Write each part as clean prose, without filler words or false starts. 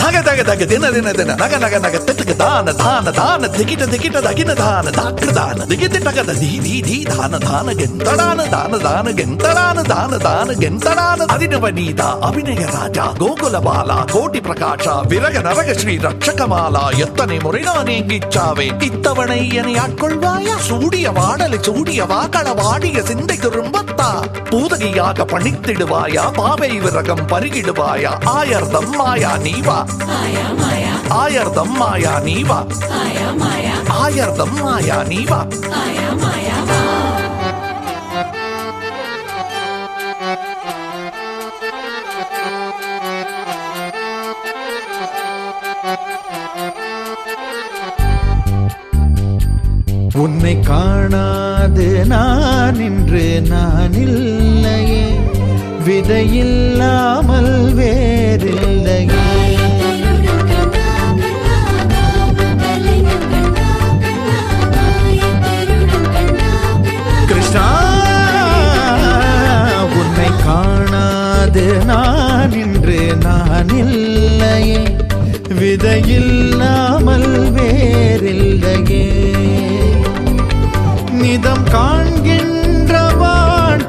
தக தக தக தின தின தின நக நக நக திட்டுக்கு தான தான தான திகிட்ட திகிட்ட தகின தான தாக்கு தான திகிட்டு டகத தி தி தி தான தான கெந்தடான தான தான கெந்தடான தான தான கெந்தடான அதினவனீத அபிநய ராஜா கோகுல பாலா கோட்டி பிரகாஷ விரக நரக ஸ்ரீ ரட்சகமாலா எத்தனை முறை நான் எங்கிச்சாவே இத்தவணை என்னை ஆட்கொள்வாயா சூடிய வாடலை சூடிய வாக்கள வாடிய சிந்தை திரும்பத்தா பூதகியாக பணித்திடுவாயா பாவை விரகம் பருகிடுவாயா ஆயர்தம் மாயா நீவா ஆயர்தம் மாயா நீவா ஆயர்தம் மாயா நீவா உன்னை காணாது நான் இன்று நான் இல்லையே விதையில்லாமல் வேறில்லையே கிருஷ்ணா உன்னை காணாது நான் இன்று நான் இல்லையே விதையில்லாமல் வேறில்லையே நிதம் காண்கின்றவான்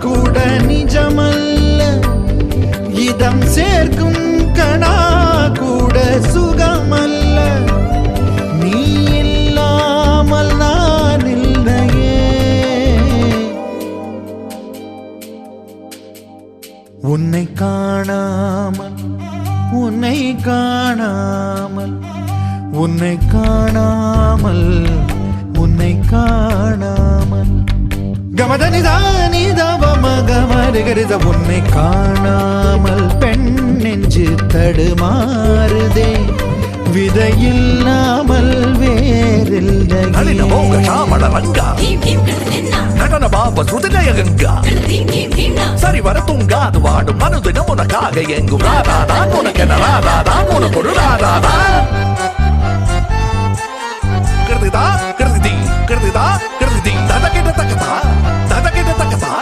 கூட நிஜமல்ல இதம் சேர்க்கும் கணா கூட சுகமல்ல நீ இல்லாமல் நான் இல்லையே உன்னை காணாமல் உன்னை காணாமல் உன்னை காணாமல் உன்னை காணாமல் கமதனிதானிதவமகமருகரித உன்னை காணாமல் பெண் நெஞ்சு தடுமாறுதே விதையில்லாமல் வேறில்லை நடன பாப சுதிலய கங்கா சரி வர தூங்காது வாடும் மனுதினம் உனக்காக எங்கும் ராதாதான் உனக்கென ராதாதான் உனக்கு ஒரு ராதாதான் கிருதிதா கிருதி கிருதிதா கிருதி தத கிட்ட தக்கதா தத கிட்ட தக்கதா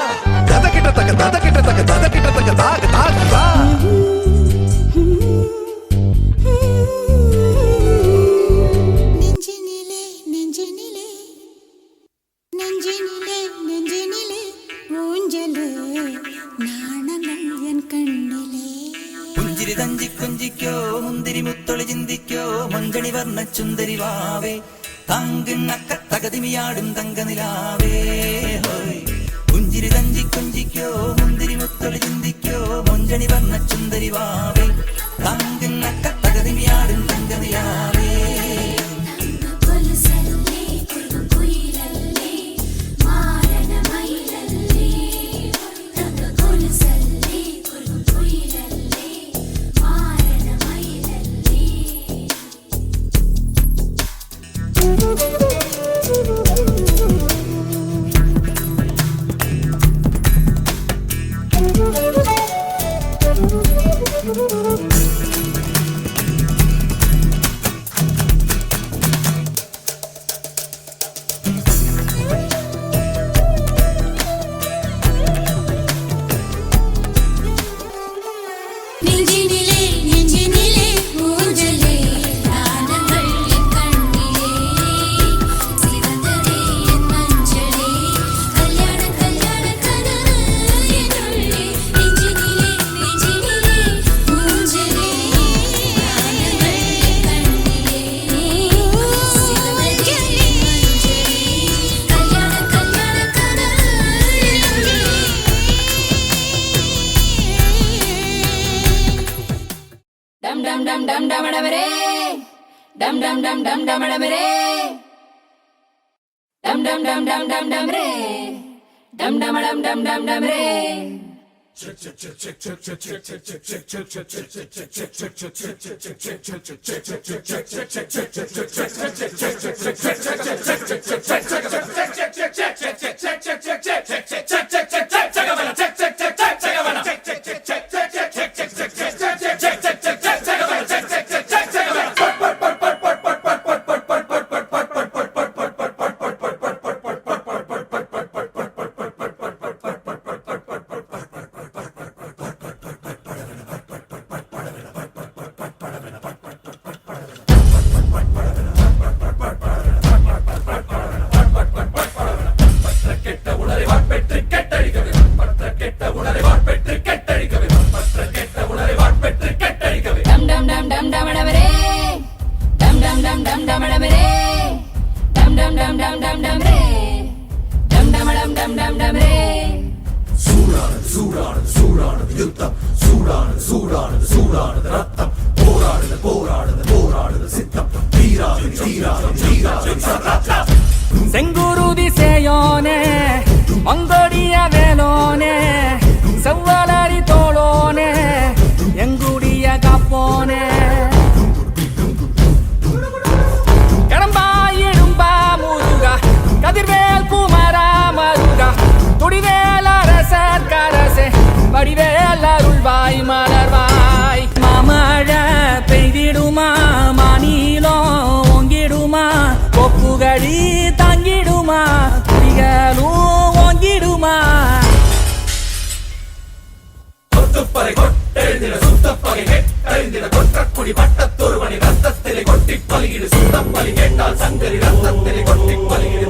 தத கிட்ட தக்க தத கிட்ட தக்க தத கிட்ட தக்க தாக தாகதா நெஞ்சினிலே நெஞ்சினிலே நெஞ்சினிலே நெஞ்சினிலே ஊஞ்சலே நாணங்கள் என் கண்ணிலே പുഞ്ചിരി തഞ്ചി കുഞ്ചിക്കോ മുന്തിരി മുത്തൊളി ചിന്തിക്കോ മഞ്ചണി വർണ്ണ ചുന്ദരി വാവേ തങ്കിണ്ണക്ക തകതിമിയാടും തങ്കനിലാവേ പുഞ്ചിരി തഞ്ചി കുഞ്ചിക്കോ മുന്തിരി മുത്തൊളി ചിന്തിക്കോ മഞ്ചണി വർണ്ണ ചുന്ദരി വാവേ തങ്കിണ്ണക്ക തകതിമിയാടും തങ്കനിലാവേ dum dum dum re dum dum dum dum dum re dum dum dum dum dum dum re dum dum dum dum dum dum re செங்குருதி சேயோனே மங்கோடிய வேலோனே செவ்வலரி தோளோனே எங்குடிய காப்போனே கடம்பாயிடும்பா முருகா கதிர்வேல் குமரா மருகா துடிவேல் அரசர் கரசே வடிவேல் அருள்வாய் மலர்வாய் மாமழை பெய்திடுமா மாநிலம் ஓங்கிடுமா கொப்புகழி தாங்கிடுமா குடிகளும் ஓங்கிடுமா கொட்டி பலியிடு சுத்தப்பலி கேட்டால் சங்கரி ரத்தத்திலே கொட்டி பலியிடு